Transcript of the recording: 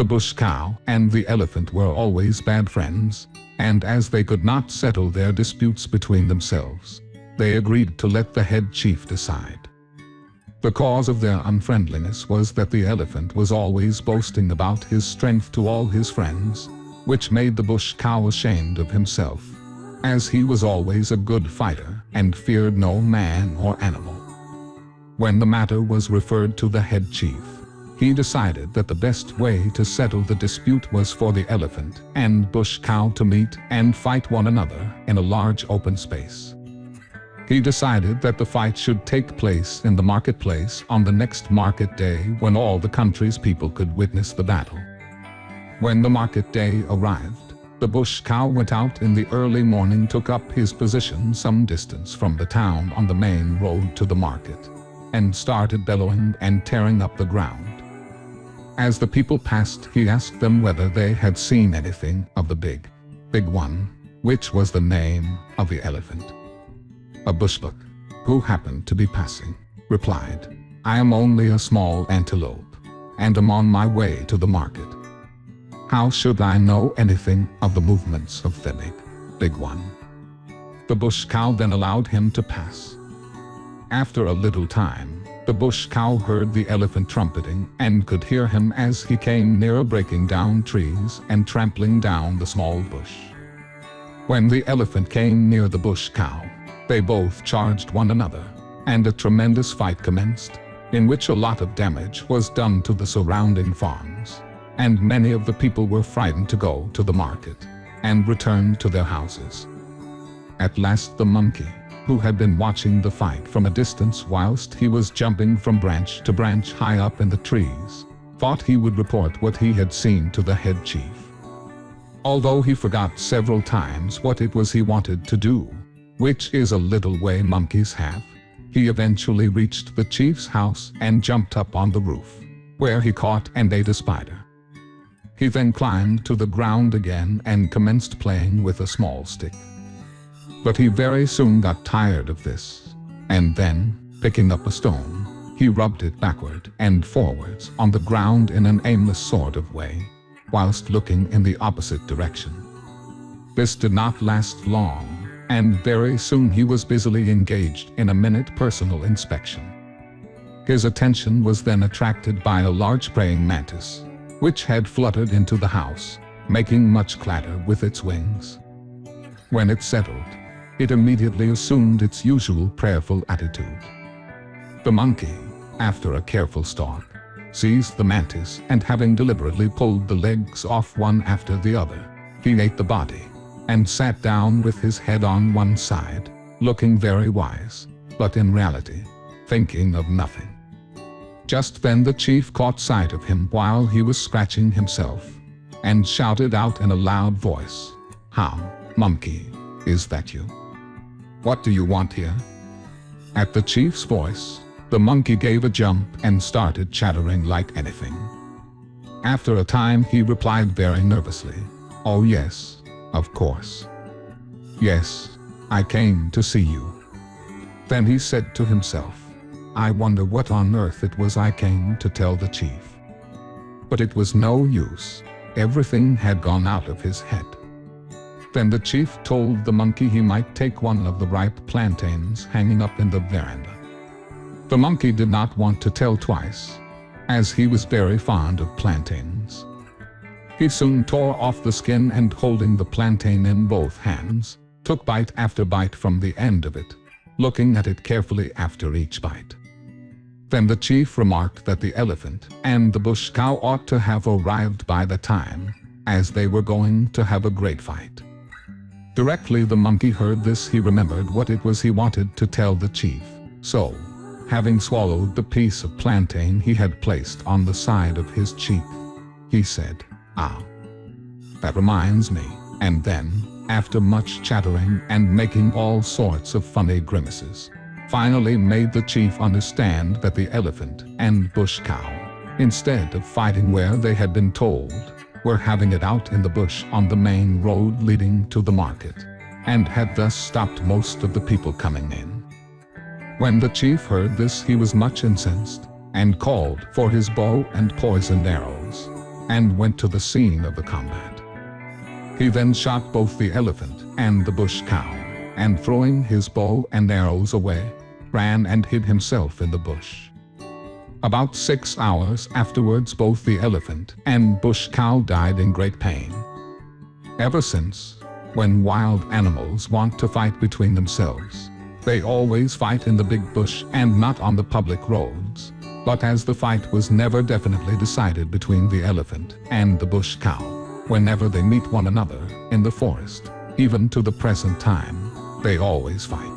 The bush cow and the elephant were always bad friends, and as they could not settle their disputes between themselves, they agreed to let the head chief decide. The cause of their unfriendliness was that the elephant was always boasting about his strength to all his friends, which made the bush cow ashamed of himself, as he was always a good fighter and feared no man or animal. When the matter was referred to the head chief, he decided that the best way to settle the dispute was for the elephant and bush cow to meet and fight one another in a large open space. He decided that the fight should take place in the marketplace on the next market day when all the country's people could witness the battle. When the market day arrived, the bush cow went out in the early morning, took up his position some distance from the town on the main road to the market, and started bellowing and tearing up the ground. As the people passed, he asked them whether they had seen anything of the big one, which was the name of the elephant. A bushbuck, who happened to be passing, replied, "I am only a small antelope, and am on my way to the market. How should I know anything of the movements of the big one?" The bush cow then allowed him to pass. After a little time, the bush cow heard the elephant trumpeting and could hear him as he came nearer, breaking down trees and trampling down the small bush. When the elephant came near the bush cow, they both charged one another, and a tremendous fight commenced, in which a lot of damage was done to the surrounding farms, and many of the people were frightened to go to the market and returned to their houses. At last the monkey, who had been watching the fight from a distance whilst he was jumping from branch to branch high up in the trees, thought he would report what he had seen to the head chief. Although he forgot several times what it was he wanted to do, which is a little way monkeys have, he eventually reached the chief's house and jumped up on the roof, where he caught and ate a spider. He then climbed to the ground again and commenced playing with a small stick. But he very soon got tired of this, and then, picking up a stone, he rubbed it backward and forwards on the ground in an aimless sort of way, whilst looking in the opposite direction. This did not last long, and very soon he was busily engaged in a minute personal inspection. His attention was then attracted by a large praying mantis, which had fluttered into the house, making much clatter with its wings. When it settled, it immediately assumed its usual prayerful attitude. The monkey, after a careful stalk, seized the mantis and, having deliberately pulled the legs off one after the other, he ate the body and sat down with his head on one side, looking very wise, but in reality, thinking of nothing. Just then the chief caught sight of him while he was scratching himself, and shouted out in a loud voice, "How, monkey, is that you? What do you want here?" At the chief's voice, the monkey gave a jump and started chattering like anything. After a time he replied very nervously, "Oh yes, of course. Yes, I came to see you." Then he said to himself, "I wonder what on earth it was I came to tell the chief." But it was no use, everything had gone out of his head. Then the chief told the monkey he might take one of the ripe plantains hanging up in the veranda. The monkey did not want to tell twice, as he was very fond of plantains. He soon tore off the skin and, holding the plantain in both hands, took bite after bite from the end of it, looking at it carefully after each bite. Then the chief remarked that the elephant and the bush cow ought to have arrived by the time, as they were going to have a great fight. Directly the monkey heard this, he remembered what it was he wanted to tell the chief, so, having swallowed the piece of plantain he had placed on the side of his cheek, he said, "Ah, that reminds me," and then, after much chattering and making all sorts of funny grimaces, finally made the chief understand that the elephant and bush cow, instead of fighting where they had been told, were having it out in the bush on the main road leading to the market, and had thus stopped most of the people coming in. When the chief heard this he was much incensed, and called for his bow and poisoned arrows, and went to the scene of the combat. He then shot both the elephant and the bush cow, and throwing his bow and arrows away, ran and hid himself in the bush. About 6 hours afterwards, both the elephant and bush cow died in great pain. Ever since, when wild animals want to fight between themselves, they always fight in the big bush and not on the public roads. But as the fight was never definitely decided between the elephant and the bush cow, whenever they meet one another in the forest, even to the present time, they always fight.